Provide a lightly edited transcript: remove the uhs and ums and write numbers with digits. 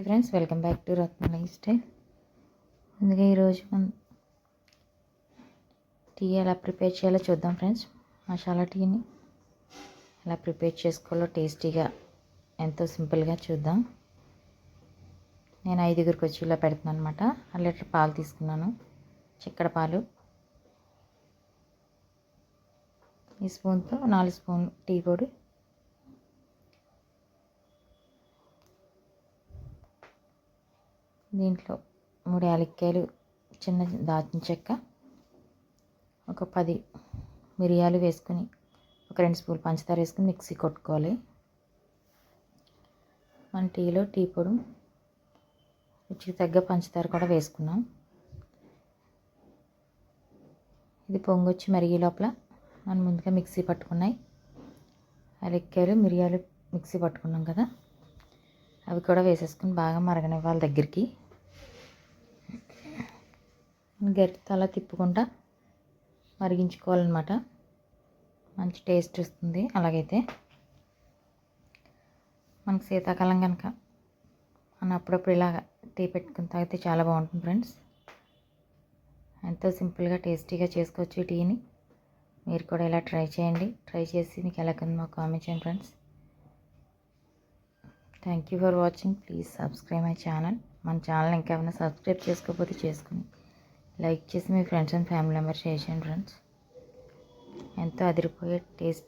Friends, welcome back to Ratna life style. అందుకే ఈరోజు మనం టీ ఎలా ప్రిపేర్ చేయాలో చూద్దాం ఫ్రెండ్స్. మసాలా టీని ఎలా ప్రిపేర్ చేసుకోవాలో టేస్టీగా ఎంతో సింపుల్గా చూద్దాం. నేను 5గురికి వచ్చి ఇలా పెడుతున్నాను అనమాట. 1 లీటర్ పాలు తీసుకున్నాను, చిక్కడ పాలు. ఈ స్పూన్తో 4 స్పూన్లు టీ పొడి, దీంట్లో 3 యాలక్కాయలు, చిన్న దాల్చిన చెక్క, ఒక 10 మిరియాలు వేసుకొని ఒక 2 స్పూన్లు పంచదార వేసుకొని మిక్సీ కొట్టుకోవాలి. మన టీలో టీ పొడి, రుచికి తగ్గ పంచదార కూడా వేసుకున్నాం. ఇది పొంగొచ్చి మరిగే లోపల మనం ముందుగా మిక్సీ పట్టుకున్నాయి యాలక్కాయలు, మిరియాలు మిక్సీ పట్టుకున్నాం కదా, అవి కూడా వేసేసుకుని బాగా మరగనివ్వాలి. దగ్గరికి గరిటెతో అలా తిప్పుకుంటా మరిగించుకోవాలన్నమాట. మంచి టేస్ట్ వస్తుంది. అలాగైతే మనకు శీతాకాలం కనుక మనం అప్పుడప్పుడు ఇలాగ టీ పెట్టుకుని తాగితే చాలా బాగుంటుంది ఫ్రెండ్స్. ఎంతో సింపుల్గా టేస్టీగా చేసుకోవచ్చు ఈ టీని. మీరు కూడా ఇలా ట్రై చేయండి. ట్రై చేసి మీకు ఎలా ఉందో మాకు కామెంట్ చేయండి friends. Thank you for watching. Please subscribe my channel. మన ఛానల్ ఇంకా ఏమైనా సబ్స్క్రైబ్ చేసుకోకపోతే చేసుకుని లైక్ చేసి మీ friends and family members share చేయండి ఫ్రెండ్స్. ఎంతో అదిరిపోయే టేస్ట్